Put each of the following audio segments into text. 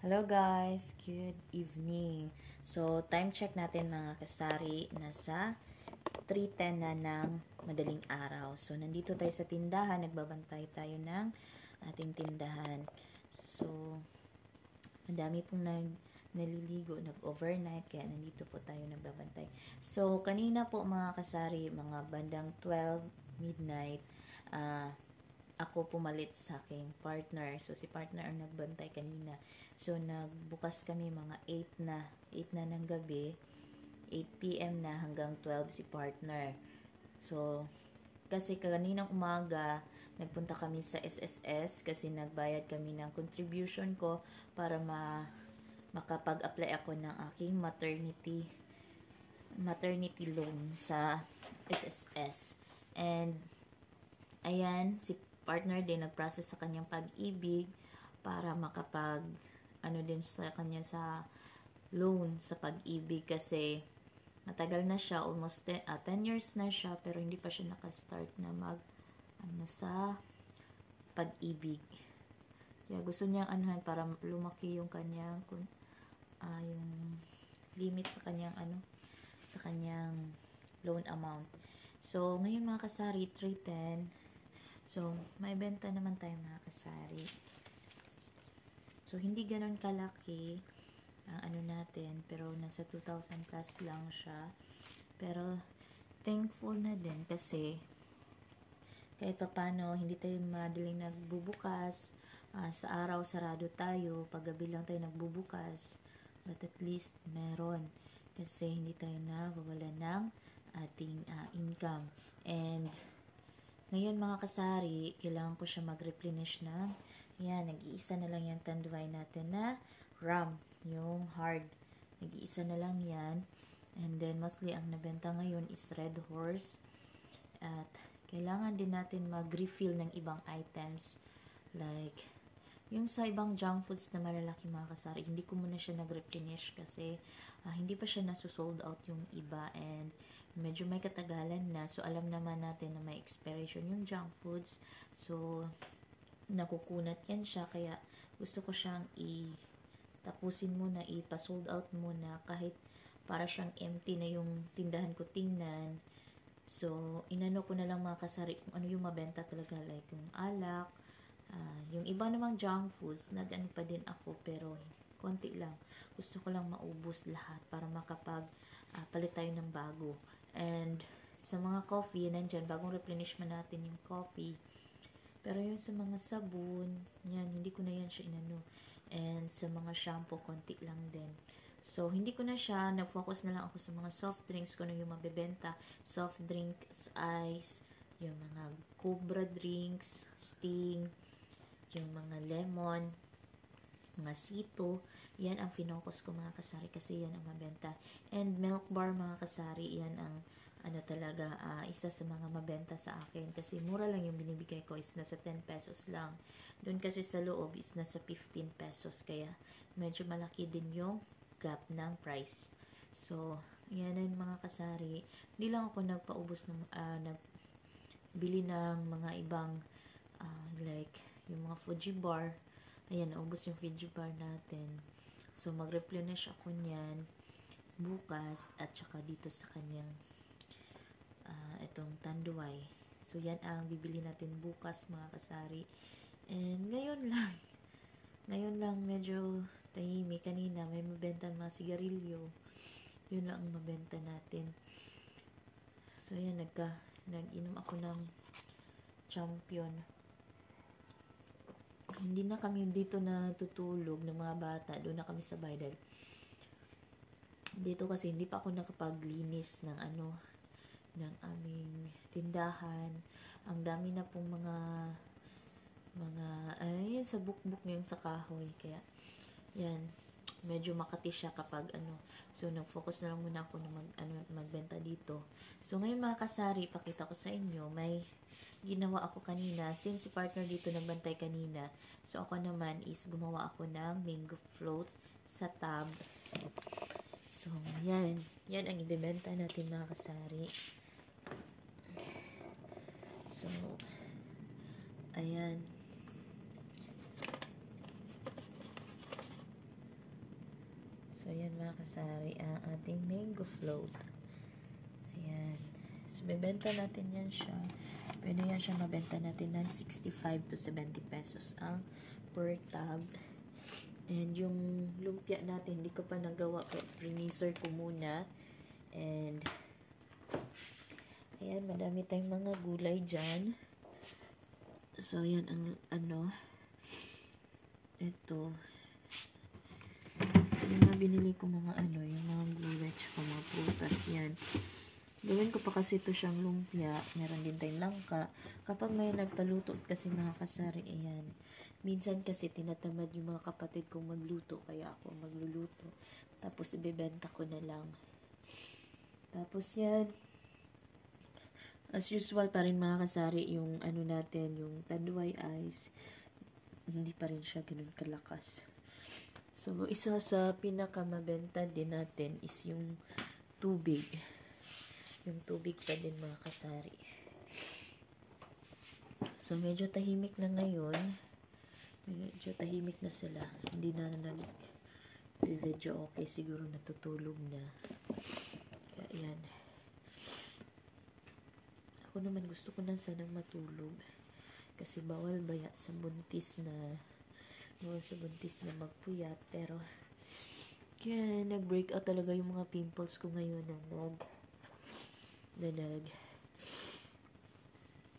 Hello guys, good evening. So, time check natin mga kasari, nasa 3:10 na ng madaling araw. So, nandito tayo sa tindahan, nagbabantay tayo ng ating tindahan. So, madami pong naliligo, nag-overnight, kaya nandito po tayo nagbabantay. So, kanina po mga kasari, mga bandang 12 midnight, ako pumalit sa aking partner. So, si partner ang nagbantay kanina. So, nagbukas kami mga 8 na ng gabi. 8 p.m. na hanggang 12 si partner. So, kasi kaninang umaga, nagpunta kami sa SSS kasi nagbayad kami ng contribution ko para makapag-apply ako ng aking maternity loan sa SSS. And, ayan, si partner din nag-process sa kanyang pag-ibig para ano din sa kanya sa loan sa pag-ibig kasi matagal na siya, almost 10 years na siya, pero hindi pa siya naka-start na sa pag-ibig. Kaya gusto niyang anuhan para lumaki yung kanyang yung limit sa kanyang sa kanyang loan amount. So, ngayon mga kasari, 310. So, may benta naman tayo mga kasari. So, hindi ganon kalaki ang natin, pero nasa 2,000 plus lang siya. Pero, thankful na din kasi kahit pa paano, hindi tayo madaling nagbubukas. Sa araw, sarado tayo. Paggabi lang tayo nagbubukas. But at least, meron. Kasi hindi tayo nawawala ng ating income. And, ngayon mga kasari, kailangan ko siya mag-replenish ng, yan, nag-iisa na lang yung tanduay natin na RAM, yung hard. Nag-iisa na lang yan. And then, mostly ang nabenta ngayon is Red Horse. At, kailangan din natin mag-refill ng ibang items. Like, yung sa ibang junk foods na malalaki mga kasari, hindi ko muna siya nag-replenish kasi hindi pa siya nasusold out yung iba and medyo may katagalan na. So, alam naman natin na may expiration yung junk foods. So, nakukunat yan siya. Kaya, gusto ko siyang tapusin muna, ipa-sold out muna kahit para siyang empty na yung tindahan ko tingnan. So, inano ko na lang mga kasari kung ano yung mabenta talaga. Like, yung alak, yung iba namang junk foods, nag-ano pa din ako pero konti lang. Gusto ko lang maubos lahat para palit tayo ng bago. And, sa mga coffee, nandyan, bagong replenishment natin yung coffee. Pero yung sa mga sabon, yan, hindi ko na yan siya inano. And, sa mga shampoo, konti lang din. So, hindi ko na siya, nag-focus na lang ako sa mga soft drinks ko na yung mabebenta. Soft drinks, ice, yung mga Cobra drinks, Sting, yung mga lemon, mga sito, yan ang finocus ko mga kasari kasi yan ang mabenta. And milk bar mga kasari, yan ang talaga, isa sa mga mabenta sa akin kasi mura lang yung binibigay ko is nasa 10 pesos lang. Doon kasi sa loob is nasa 15 pesos kaya medyo malaki din yung gap ng price. So, yan ang mga kasari. Hindi lang ako nagpaubos ng nagbili ng mga ibang like yung mga Fuji bar. Ayan, naubos yung Fuji bar natin. So, mag-replenish ako niyan bukas at saka dito sa kanyang itong tanduay. So, yan ang bibili natin bukas mga kasari. And ngayon lang medyo tahimik. Kanina may mabenta mga sigarilyo. Yun lang ang mabenta natin. So, yan, nag-inom ako ng champion. Hindi na kami dito natutulog ng mga bata. Doon na kami sa bahay. Dito kasi hindi pa ako nakapaglinis ng ng aming tindahan. Ang dami na pong mga yan sa bukbuk yung sa kahoy. Kaya, yan, medyo makati siya kapag So, nag-focus na lang muna ako na magbenta dito. So, ngayon mga kasari, pakita ko sa inyo, may ginawa ako kanina. Since si partner dito nagbantay kanina, so ako naman is gumawa ako ng mango float sa tub. So, yan. Yan ang ibebenta natin mga kasari. So, ayan. So, ayan mga kasari, ang ating mango float. Ayan. So, bebenta natin yan siya. Pwede yan siya mabenta natin ng 65 to 70 pesos ang per tub. And yung lumpia natin, hindi ko pa nagawa. Freezer ko muna. And, ayan, madami tayong mga gulay dyan. So, ayan ang, ito. Yung mga binili ko mga yung mga gulay, tsaka mga prutas, yan. Gawin ko pa kasi ito siyang lumpia. Meron din tayong langka. Kapag may nagpaluto kasi mga kasari, ayan. Minsan kasi tinatamad yung mga kapatid kong magluto, kaya ako magluluto. Tapos ibebenta ko na lang. Tapos yan. As usual pa rin mga kasari, yung natin, yung Tanduay Ice, hindi pa rin siya ganun kalakas. So, isa sa pinakamabenta din natin is yung tubig. Yung tubig pa din mga kasari. So, medyo tahimik na ngayon. Medyo tahimik na sila. Hindi na nag-video okay. Siguro natutulog na. Kaya, yan. Ako naman gusto ko na sanang matulog. Kasi bawal baya sa buntis na magpuyat. Pero, kaya nag-break out talaga yung mga pimples ko ngayon na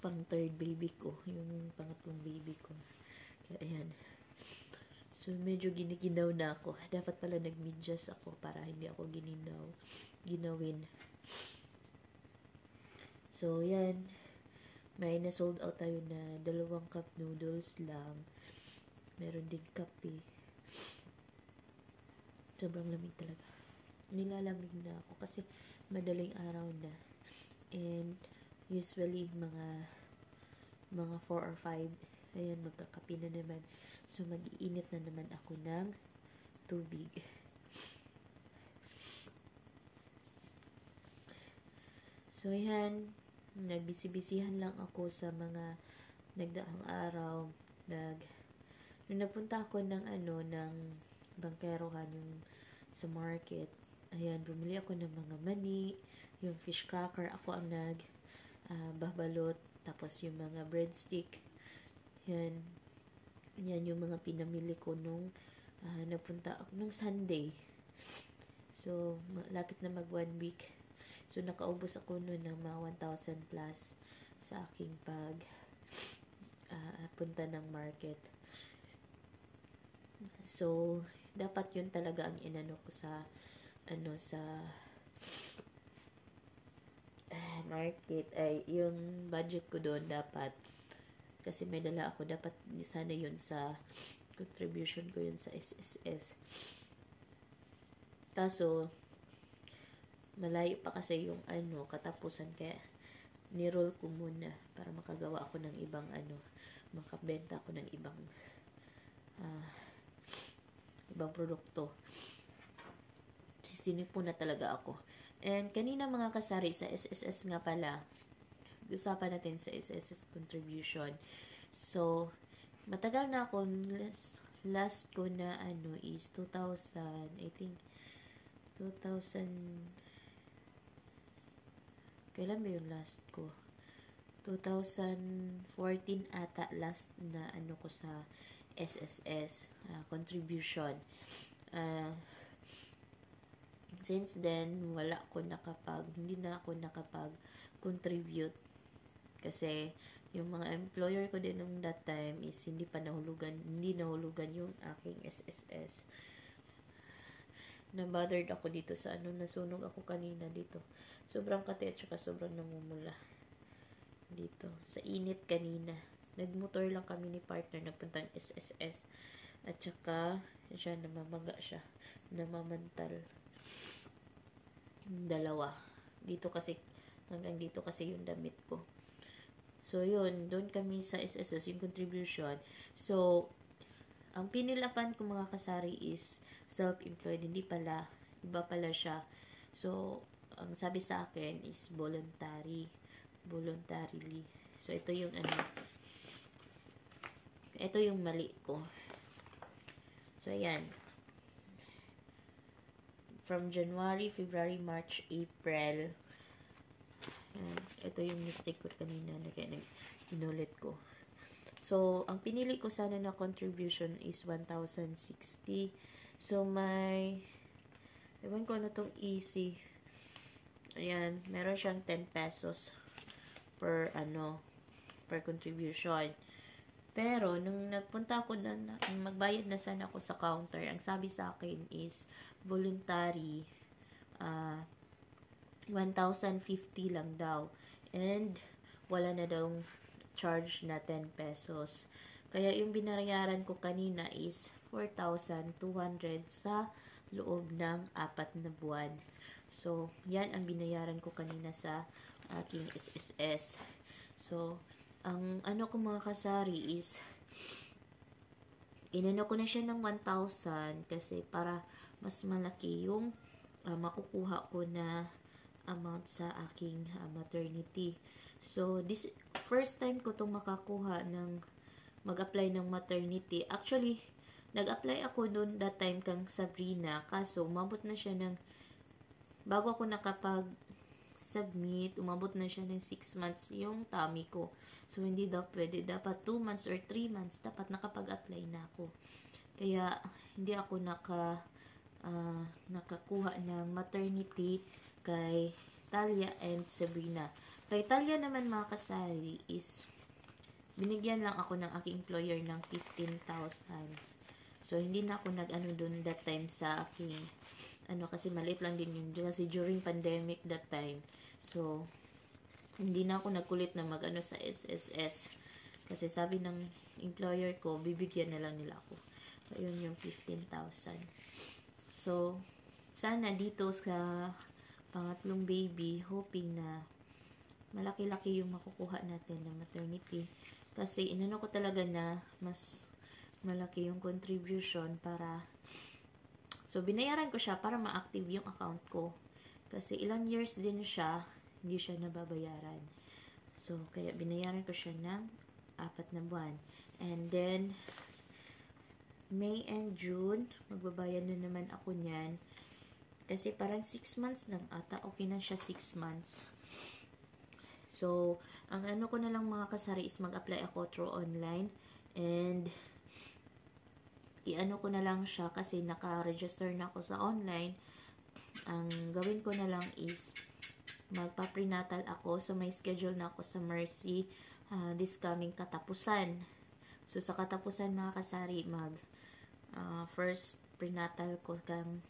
pang third baby ko. Yung pangatlong baby ko. Kaya, ayan. So, medyo giniginaw na ako. Dapat pala nag-medyas ako para hindi ako ginawin. So, yan. May na-sold out tayo na 2 cup noodles lang. Meron din kape. Sobrang lamig talaga. Nilalamig na ako kasi madaling araw na. And, usually, mga 4 or 5, ayan, magkakape na naman. So, mag-iinit na naman ako ng tubig. So, ayan, nagbisi-bisihan lang ako sa mga nagdaang araw. Nung napunta ako ng bangkerohan yung sa market, ayan, bumili ako ng mga mani, yung fish cracker, ako ang babalot, tapos yung mga breadstick, yan yung mga pinamili ko nung napunta ako nung Sunday. So, lapit na mag 1 week. So, nakaubos ako noon ng mga 1,000 plus sa aking punta ng market. So, dapat yun talaga ang inano ko sa market. Ay, yung budget ko doon dapat, kasi may dala ako, dapat sana yun sa contribution ko yun sa SSS. Kaso, malayo pa kasi yung katapusan, kaya ni-roll ko muna para makagawa ako ng ibang makabenta ako ng ibang produkto. Sinipon na talaga ako. And kanina mga kasari sa SSS nga pala, usapan natin sa SSS contribution. So, matagal na ako, last ko na is 2000, I think 2000, kailan ba yung last ko? 2014 ata last na ko sa SSS contribution. Since then, hindi na ako nakapag-contribute kasi yung mga employer ko din nung that time is hindi nahulugan yung aking SSS. Na-bothered ako dito sa nasunog ako kanina dito. Sobrang kati at saka sobrang namumula dito. Sa init kanina. Nagmotor lang kami ni partner, nagpuntang SSS. At saka, siya, namamaga siya. Namamantal. Yung dalawa. Hanggang dito kasi yung damit ko. So, yun. Doon kami sa SSS, yung contribution. So, ang pinilapan ko mga kasari is self-employed. Hindi pala. Iba pala siya. So, ang sabi sa akin is voluntarily. So, ito yung ito yung mali ko. So, ayan. from January, February, March, April. Ayan. Ito yung mistake ko kanina na kaya inulit ko. So, ang pinili ko sana na contribution is 1,060. So, ewan ko na tong easy. Ayan, meron siyang 10 pesos per contribution. Pero, nung nagpunta ako magbayad na sana ako sa counter, ang sabi sa akin is voluntary, 1,050 lang daw. And, wala na daw charge na 10 pesos. Kaya, yung binayaran ko kanina is 4,200 sa loob ng 4 na buwan. So, yan ang binayaran ko kanina sa aking SSS. So, ang ko mga kasari is inano ko na siya ng 1,000 kasi para mas malaki yung makukuha ko na amount sa aking maternity. So, this first time ko itong makakuha ng mag-apply ng maternity. Actually, nag-apply ako noon that time kang Sabrina. Kaso, umabot na siya ng bago ako nakapag-submit, umabot na siya ng 6 months yung tummy ko. So, hindi daw pwede. Dapat 2 months or 3 months, dapat nakapag-apply na ako. Kaya, hindi ako nakakuha ng maternity kay Talia and Sabrina. Kay Talia naman mga kasari is binigyan lang ako ng aking employer ng 15,000. So, hindi na ako nag-ano dun that time sa aking kasi maliit lang din yun. Kasi during pandemic that time. So, hindi na ako nagkulit na mag-ano sa SSS. Kasi sabi ng employer ko, bibigyan na lang nila ako. So, yun yung 15,000. So, sana dito sa pangatlong baby, hoping na malaki-laki yung makukuha natin na maternity. Kasi inano ko talaga na mas malaki yung contribution para so binayaran ko siya para ma-active yung account ko. Kasi ilang years din siya, hindi siya nababayaran. So kaya binayaran ko siya ng 4 na buwan. And then May and June, magbabayad na naman ako niyan. Kasi parang 6 months lang ata. Okay na siya 6 months. So, ang ko na lang mga kasari is mag-apply ako through online. And, ko na lang siya kasi naka-register na ako sa online. Ang gawin ko na lang is magpa-prenatal ako. So, may schedule na ako sa Mercy this coming katapusan. So, sa katapusan mga kasari, first prenatal ko kang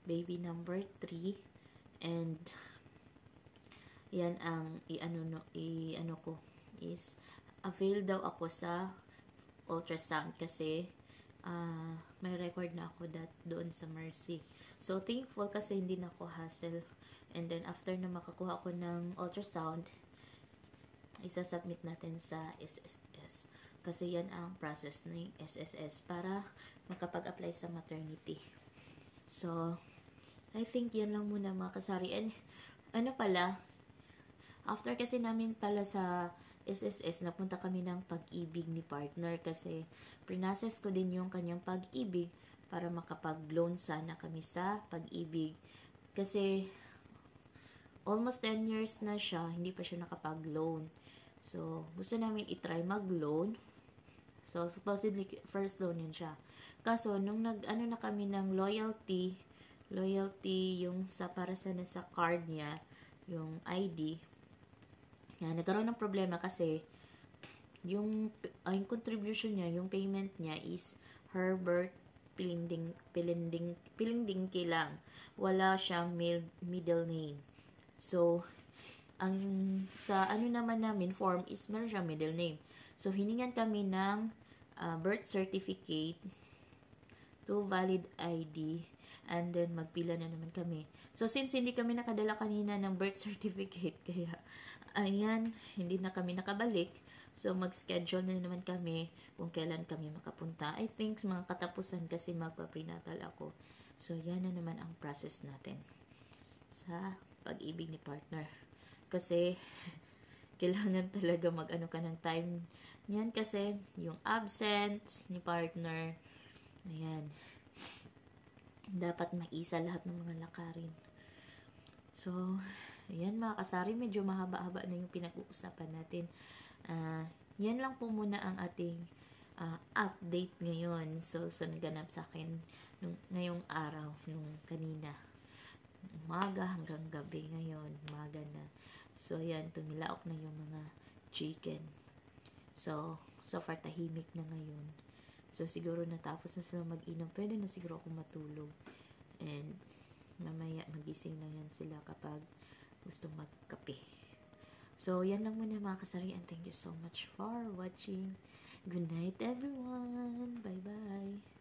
baby number 3. And, yan ang i-ano ko is avail daw ako sa ultrasound kasi may record na ako doon sa Mercy. So, thankful kasi hindi na ako hassle. And then, after na makakuha ko ng ultrasound, isasubmit natin sa SSS. Kasi yan ang process ng SSS para makapag-apply sa maternity. So, I think yan lang muna mga kasari. And, after kasi namin pala sa SSS, napunta kami ng pag-ibig ni partner kasi prinocess ko din yung kanyang pag-ibig para makapag-loan sana kami sa pag-ibig. Kasi almost 10 years na siya, hindi pa siya nakapag-loan. So, gusto namin itry mag-loan. So, supposedly, first loan yun siya. Kaso, nung na kami ng loyalty yung para sana sa card niya, yung ID, nagkaroon ng problema kasi yung contribution niya, yung payment niya is Herbert Pilindingki lang. Wala siyang middle name. So, sa naman namin form is meron siyang middle name. So, hiningan kami ng birth certificate, 2 valid ID, and then magpila na naman kami. So, since hindi kami nakadala kanina ng birth certificate, kaya ayan, hindi na kami nakabalik. So, mag-schedule na naman kami kung kailan kami makapunta. I think mga katapusan kasi magpa-prenatal ako. So, yan na naman ang process natin sa pag-ibig ni partner. Kasi, kailangan talaga mag-ano ka ng time niyan kasi yung absence ni partner, ayan, dapat maisa lahat ng mga lakarin. So, ayan mga kasari, medyo mahaba-haba na yung pinag-uusapan natin. Yan lang po muna ang ating update ngayon. So, naganap sa akin ngayong araw, nung kanina. Umaga hanggang gabi ngayon, umaga na. So, ayan, tumilaok na yung mga chicken. So far, tahimik na ngayon. So, siguro natapos na sila mag-inom. Pwede na siguro akong matulog. And, mamaya magising na yan sila kapag gusto magkape. So, yan lang muna mga kasari. And thank you so much for watching. Good night, everyone. Bye-bye.